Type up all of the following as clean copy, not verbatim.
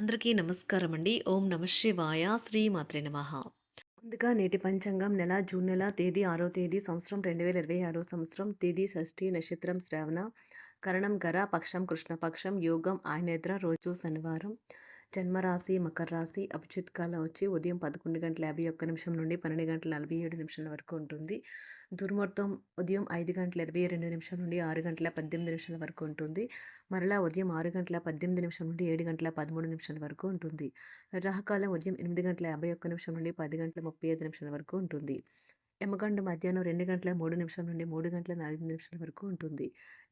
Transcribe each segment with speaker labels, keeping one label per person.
Speaker 1: అందరికీ నమస్కారం అండి. ఓం నమ శివాయ. శ్రీ మాత్రే నమః. ముందుగా నేటి పంచాంగం జూన్ నెల తేదీ 6వ తేదీ సంవత్సరం 2026 సంవత్సరం తేదీ షష్ఠి నక్షత్రం శ్రావణ కరణం గర పక్షం కృష్ణపక్షం యోగం ఆయునేత్ర రోజు శనివారం జన్మరాశి మకర రాశి అభిజిత్ కాలం వచ్చి ఉదయం 11:51 నుండి 12:47 వరకు ఉంటుంది. దుర్ముహూర్తం ఉదయం 5:22 నుండి 6:18 వరకు ఉంటుంది. మరలా ఉదయం 6:18 నుండి 7:13 వరకు ఉంటుంది. రాహుకాలం ఉదయం 8:51 నుండి 10:35 వరకు ఉంటుంది. యమగండు మధ్యాహ్నం 2:03 నుండి 3:04 వరకు ఉంటుంది.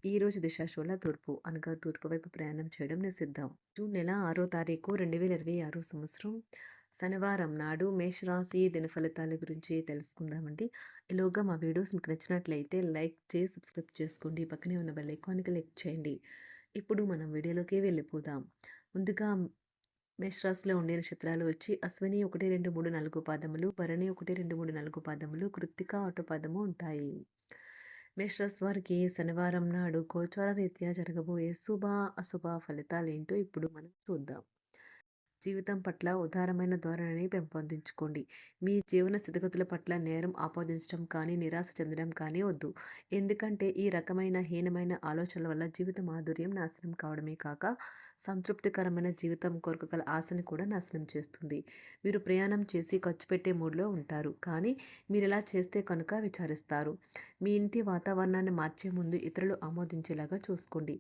Speaker 1: ఈ రోజు దిశాశూల తూర్పు అనగా తూర్పు వైపు ప్రయాణం చేయడం నిషిద్ధం. జూన్ నెల 6వ తారీఖు 2026 సంవత్సరం శనివారం నాడు మేషరాశి దినఫలితాల గురించి తెలుసుకుందామండి. ఈలోగా మా వీడియోస్ మీకు నచ్చినట్లయితే లైక్ చేసి సబ్స్క్రైబ్ చేసుకోండి. పక్కనే ఉన్న బెల్ ఐకాన్కి క్లిక్ చేయండి. ఇప్పుడు మనం వీడియోలోకి వెళ్ళిపోదాం. ముందుగా మేషరాశిలో ఉండే నక్షత్రాలు వచ్చి అశ్విని 1, 2, 3, 4 పాదములు, భరణి 1, 2, 3, 4 పాదములు, కృత్తిక 1 పాదము ఉంటాయి. మేషరాశి వారికి శనివారం నాడు గోచార రీత్యా జరగబోయే శుభ అశుభ ఫలితాలేంటో ఇప్పుడు మనం చూద్దాం. జీవితం పట్ల ఉదారమైన ధోరణిని పెంపొందించుకోండి. మీ జీవన స్థితిగతుల పట్ల నేరం ఆపాదించడం కానీ నిరాశ చెందడం కానీ వద్దు. ఎందుకంటే ఈ రకమైన హీనమైన ఆలోచనల వల్ల జీవిత మాధుర్యం నాశనం కావడమే కాక సంతృప్తికరమైన జీవితం కొరకు గల ఆశని కూడా నాశనం చేస్తుంది. మీరు ప్రయాణం చేసి ఖర్చు పెట్టే మూడ్లో ఉంటారు, కానీ మీరు ఇలా చేస్తే కనుక విచారిస్తారు. మీ ఇంటి వాతావరణాన్ని మార్చే ముందు ఇతరులు ఆమోదించేలాగా చూసుకోండి.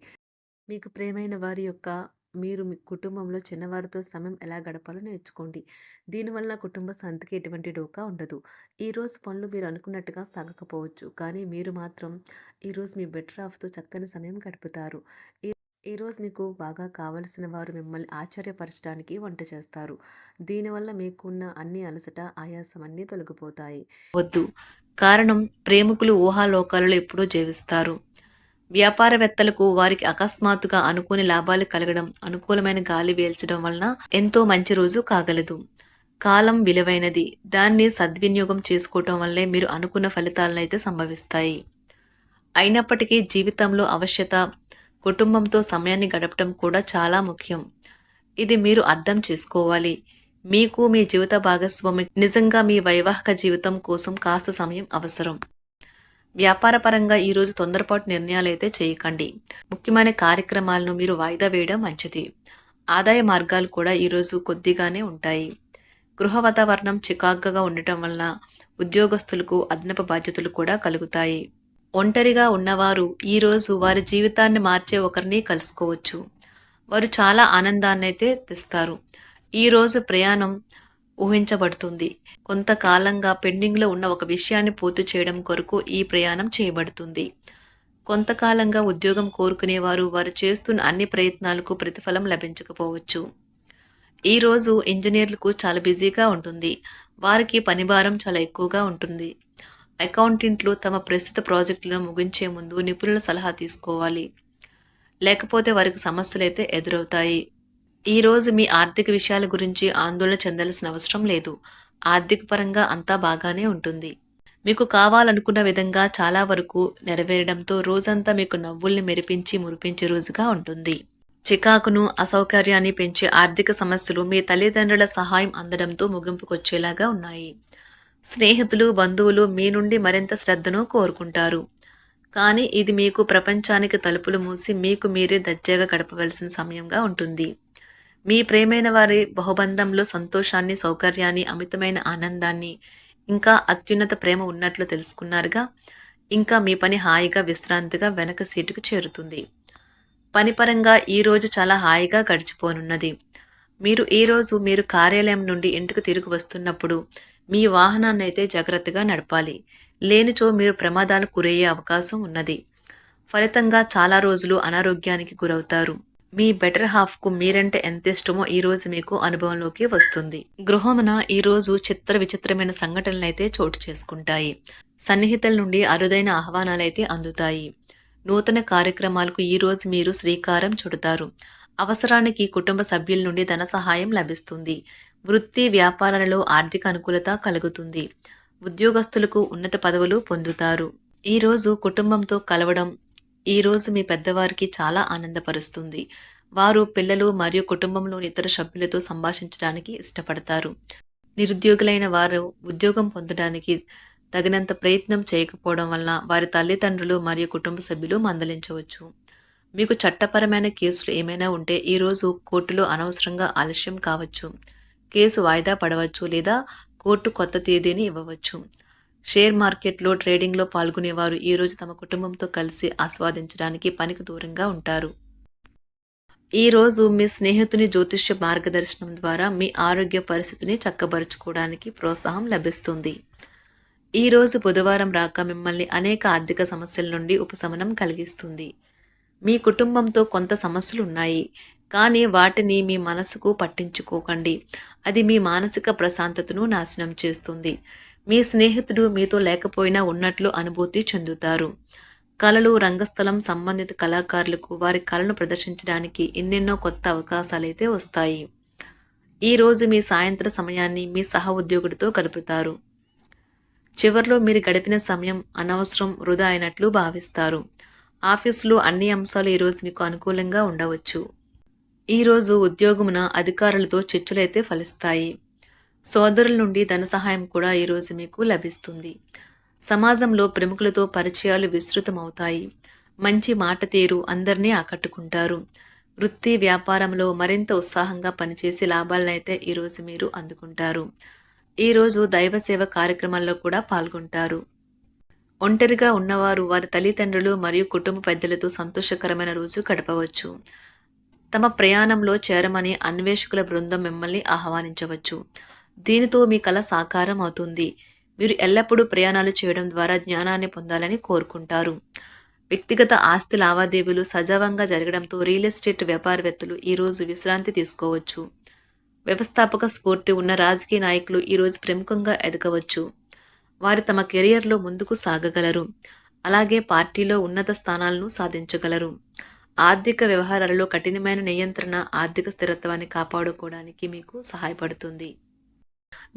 Speaker 1: మీకు ప్రియమైన వారి యొక్క మీరు మీ కుటుంబంలో చిన్నవారితో సమయం ఎలా గడపాలో నేర్చుకోండి. దీనివల్ల కుటుంబ శాంతికి ఎటువంటి డోకా ఉండదు. ఈరోజు పనులు మీరు అనుకున్నట్టుగా సాగకపోవచ్చు, కానీ మీరు మాత్రం ఈరోజు మీ బెటర్ హాఫ్తో చక్కని సమయం గడుపుతారు. ఈరోజు మీకు బాగా కావలసిన వారు మిమ్మల్ని ఆశ్చర్యపరచడానికి వంట చేస్తారు. దీనివల్ల మీకున్న అన్ని అలసట ఆయాసం అన్నీ తొలగిపోతాయి. వద్దు, కారణం ప్రేమికులు ఊహాలోకాలలో ఎప్పుడూ జీవిస్తారు. వ్యాపారవేత్తలకు వారికి అకస్మాత్తుగా అనుకోని లాభాలు కలగడం, అనుకూలమైన గాలి వీల్చడం వలన ఎంతో మంచి రోజు కాగలదు. కాలం విలువైనది, దాన్ని సద్వినియోగం చేసుకోవటం వల్లే మీరు అనుకున్న ఫలితాలనైతే సంభవిస్తాయి. అయినప్పటికీ జీవితంలో అవశ్యత కుటుంబంతో సమయాన్ని గడపడం కూడా చాలా ముఖ్యం. ఇది మీరు అర్థం చేసుకోవాలి. మీకు మీ జీవిత భాగస్వామి నిజంగా మీ వైవాహిక జీవితం కోసం కాస్త సమయం అవసరం. వ్యాపారపరంగా ఈరోజు తొందరపాటు నిర్ణయాలైతే చేయకండి. ముఖ్యమైన కార్యక్రమాలను మీరు వాయిదా వేయడం మంచిది. ఆదాయ మార్గాలు కూడా ఈరోజు కొద్దిగానే ఉంటాయి. గృహ వాతావరణం చికాకుగా ఉండటం వల్ల ఉద్యోగస్తులకు అదనపు బాధ్యతలు కూడా కలుగుతాయి. ఒంటరిగా ఉన్నవారు ఈరోజు వారి జీవితాన్ని మార్చే ఒకరిని కలుసుకోవచ్చు. వారు చాలా ఆనందాన్ని అయితే తెస్తారు. ఈరోజు ప్రయాణం ఊహించబడుతుంది. కొంతకాలంగా పెండింగ్లో ఉన్న ఒక విషయాన్ని పూర్తి చేయడం కొరకు ఈ ప్రయాణం చేయబడుతుంది. కొంతకాలంగా ఉద్యోగం కోరుకునేవారు వారు చేస్తున్న అన్ని ప్రయత్నాలకు ప్రతిఫలం లభించకపోవచ్చు. ఈరోజు ఇంజనీర్లకు చాలా బిజీగా ఉంటుంది. వారికి పనిభారం చాలా ఎక్కువగా ఉంటుంది. అకౌంటెంట్లు తమ ప్రస్తుత ప్రాజెక్టులను ముగించే ముందు నిపుణుల సలహా తీసుకోవాలి, లేకపోతే వారికి సమస్యలు అయితే ఎదురవుతాయి. ఈరోజు మీ ఆర్థిక విషయాల గురించి ఆందోళన చెందాల్సిన అవసరం లేదు. ఆర్థిక పరంగా అంతా బాగానే ఉంటుంది. మీకు కావాలనుకున్న విధంగా చాలా వరకు నెరవేరడంతో రోజంతా మీకు నవ్వుల్ని మెరిపించి మురిపించే రోజుగా ఉంటుంది. చికాకును అసౌకర్యాన్ని పెంచే ఆర్థిక సమస్యలు మీ తల్లిదండ్రుల సహాయం అందడంతో ముగింపుకొచ్చేలాగా ఉన్నాయి. స్నేహితులు బంధువులు మీ నుండి మరింత శ్రద్ధను కోరుకుంటారు, కానీ ఇది మీకు ప్రపంచానికి తలుపులు మూసి మీకు మీరే దర్జాగా గడపవలసిన సమయంగా ఉంటుంది. మీ ప్రేమైన వారి బహుబంధంలో సంతోషాన్ని, సౌకర్యాన్ని, అమితమైన ఆనందాన్ని, ఇంకా అత్యున్నత ప్రేమ ఉన్నట్లు తెలుసుకున్నారుగా. ఇంకా మీ పని హాయిగా విశ్రాంతిగా వెనక సీటుకు చేరుతుంది. పనిపరంగా ఈరోజు చాలా హాయిగా గడిచిపోనున్నది. మీరు కార్యాలయం నుండి ఇంటికి తిరిగి వస్తున్నప్పుడు మీ వాహనాన్ని అయితే జాగ్రత్తగా నడపాలి. లేనిచో మీరు ప్రమాదాలకు గురయ్యే అవకాశం ఉన్నది. ఫలితంగా చాలా రోజులు అనారోగ్యానికి గురవుతారు. మీ బెటర్ హాఫ్కు మీరంటే ఎంత ఇష్టమో ఈరోజు మీకు అనుభవంలోకి వస్తుంది. గృహమున ఈరోజు చిత్ర విచిత్రమైన సంఘటనలైతే చోటు చేసుకుంటాయి. సన్నిహితుల నుండి అరుదైన ఆహ్వానాలైతే అందుతాయి. నూతన కార్యక్రమాలకు ఈరోజు మీరు శ్రీకారం చుడతారు. అవసరానికి కుటుంబ సభ్యుల నుండి ధన సహాయం లభిస్తుంది. వృత్తి వ్యాపారాలలో ఆర్థిక అనుకూలత కలుగుతుంది. ఉద్యోగస్తులకు ఉన్నత పదవులు పొందుతారు. ఈరోజు కుటుంబంతో కలవడం ఈరోజు మీ పెద్దవారికి చాలా ఆనందపరుస్తుంది. వారు పిల్లలు మరియు కుటుంబంలోని ఇతర సభ్యులతో సంభాషించడానికి ఇష్టపడతారు. నిరుద్యోగులైన వారు ఉద్యోగం పొందడానికి తగినంత ప్రయత్నం చేయకపోవడం వలన వారి తల్లిదండ్రులు మరియు కుటుంబ సభ్యులు మందలించవచ్చు. మీకు చట్టపరమైన కేసులు ఏమైనా ఉంటే ఈరోజు కోర్టులో అనవసరంగా ఆలస్యం కావచ్చు. కేసు వాయిదా పడవచ్చు లేదా కోర్టు కొత్త తేదీని ఇవ్వవచ్చు. షేర్ మార్కెట్లో ట్రేడింగ్లో పాల్గొనేవారు ఈరోజు తమ కుటుంబంతో కలిసి ఆస్వాదించడానికి పనికి దూరంగా ఉంటారు. ఈరోజు మీ స్నేహితుని జ్యోతిష్య మార్గదర్శనం ద్వారా మీ ఆరోగ్య పరిస్థితిని చక్కబరుచుకోవడానికి ప్రోత్సాహం లభిస్తుంది. ఈరోజు బుధవారం రాక మిమ్మల్ని అనేక ఆర్థిక సమస్యల నుండి ఉపశమనం కలిగిస్తుంది. మీ కుటుంబంతో కొంత సమస్యలు ఉన్నాయి, కానీ వాటిని మీ మనసుకు పట్టించుకోకండి. అది మీ మానసిక ప్రశాంతతను నాశనం చేస్తుంది. మీ స్నేహితుడు మీతో లేకపోయినా ఉన్నట్లు అనుభూతి చెందుతారు. కళలు, రంగస్థలం సంబంధిత కళాకారులకు వారి కళను ప్రదర్శించడానికి ఎన్నెన్నో కొత్త అవకాశాలైతే వస్తాయి. ఈరోజు మీ సాయంత్ర సమయాన్ని మీ సహ ఉద్యోగుడితో గడుపుతారు. చివర్లో మీరు గడిపిన సమయం అనవసరం, వృధా అయినట్లు భావిస్తారు. ఆఫీసులో అన్ని అంశాలు ఈరోజు మీకు అనుకూలంగా ఉండవచ్చు. ఈరోజు ఉద్యోగమున అధికారులతో చర్చలైతే ఫలిస్తాయి. సోదరుల నుండి ధన సహాయం కూడా ఈరోజు మీకు లభిస్తుంది. సమాజంలో ప్రముఖులతో పరిచయాలు విస్తృతమవుతాయి. మంచి మాట తీరు అందరినీ ఆకట్టుకుంటారు. వృత్తి వ్యాపారంలో మరింత ఉత్సాహంగా పనిచేసి లాభాలనైతే ఈరోజు మీరు అందుకుంటారు. ఈరోజు దైవ సేవ కార్యక్రమాల్లో కూడా పాల్గొంటారు. ఒంటరిగా ఉన్నవారు వారి తల్లిదండ్రులు మరియు కుటుంబ పెద్దలతో సంతోషకరమైన రోజు గడపవచ్చు. తమ ప్రయాణంలో చేరమని అన్వేషకుల బృందం మిమ్మల్ని ఆహ్వానించవచ్చు. దీనితో మీ కల సాకారం అవుతుంది. మీరు ఎల్లప్పుడూ ప్రయాణాలు చేయడం ద్వారా జ్ఞానాన్ని పొందాలని కోరుకుంటారు. వ్యక్తిగత ఆస్తి లావాదేవీలు సజావంగా జరగడంతో రియల్ ఎస్టేట్ వ్యాపారవేత్తలు ఈరోజు విశ్రాంతి తీసుకోవచ్చు. వ్యవస్థాపక స్ఫూర్తి ఉన్న రాజకీయ నాయకులు ఈరోజు ప్రముఖంగా ఎదగవచ్చు. వారు తమ కెరియర్లో ముందుకు సాగగలరు. అలాగే పార్టీలో ఉన్నత స్థానాలను సాధించగలరు. ఆర్థిక వ్యవహారాలలో కఠినమైన నియంత్రణ ఆర్థిక స్థిరత్వాన్ని కాపాడుకోవడానికి మీకు సహాయపడుతుంది.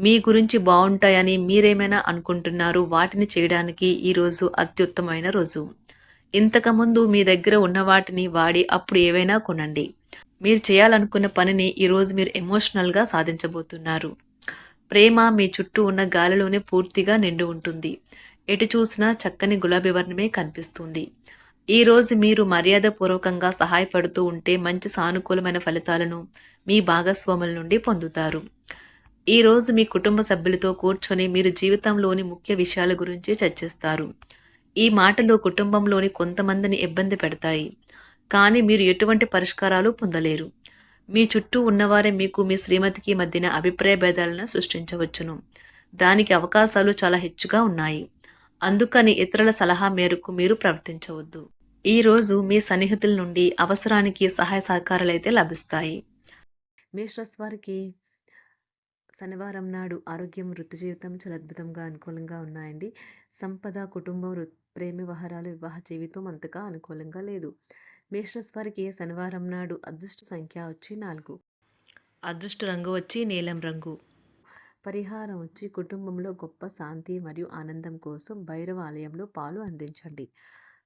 Speaker 1: మీ గురించి బాగుంటాయని మీరేమైనా అనుకుంటున్నారు, వాటిని చేయడానికి ఈరోజు అత్యుత్తమైన రోజు. ఇంతకుముందు మీ దగ్గర ఉన్న వాటిని వాడి అప్పుడు ఏవైనా కొనండి. మీరు చేయాలనుకున్న పనిని ఈరోజు మీరు ఎమోషనల్గా సాధించబోతున్నారు. ప్రేమ మీ చుట్టూ ఉన్న గాలిలోనే పూర్తిగా నిండి ఉంటుంది. ఎటు చూసినా చక్కని గులాబీ వర్ణమే కనిపిస్తుంది. ఈరోజు మీరు మర్యాదపూర్వకంగా సహాయపడుతూ ఉంటే మంచి సానుకూలమైన ఫలితాలను మీ భాగస్వాముల నుండి పొందుతారు. ఈరోజు మీ కుటుంబ సభ్యులతో కూర్చొని మీరు జీవితంలోని ముఖ్య విషయాల గురించి చర్చిస్తారు. ఈ మాటలు కుటుంబంలోని కొంతమందిని ఇబ్బంది పెడతాయి, కానీ మీరు ఎటువంటి పరిష్కారాలు పొందలేరు. మీ చుట్టూ ఉన్నవారే మీకు మీ శ్రీమతికి మధ్యన అభిప్రాయ భేదాలను సృష్టించవచ్చును. దానికి అవకాశాలు చాలా హెచ్చుగా ఉన్నాయి. అందుకని ఇతరుల సలహా మేరకు మీరు ప్రవర్తించవద్దు. ఈరోజు మీ సన్నిహితుల నుండి అవసరానికి సహాయ సహకారాలైతే లభిస్తాయి. మేషరాశి వారికి శనివారం నాడు ఆరోగ్యం, వృత్తి జీవితం చాలా అద్భుతంగా అనుకూలంగా ఉన్నాయండి. సంపద, కుటుంబం, ప్రేమ వ్యవహారాలు, వివాహ జీవితం అంతగా అనుకూలంగా లేదు. మేషరాశి వారికి శనివారం నాడు అదృష్ట సంఖ్య వచ్చి 4. అదృష్ట రంగు వచ్చి నీలం రంగు. పరిహారం వచ్చి కుటుంబంలో గొప్ప శాంతి మరియు ఆనందం కోసం భైరవ ఆలయంలో పాలు అందించండి.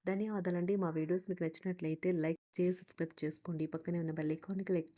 Speaker 1: ధన్యవాదాలండి. మా వీడియోస్ మీకు నచ్చినట్లయితే లైక్ చేసి సబ్స్క్రైబ్ చేసుకోండి. పక్కనే ఉన్న బెల్ ఐకాన్కి క్లిక్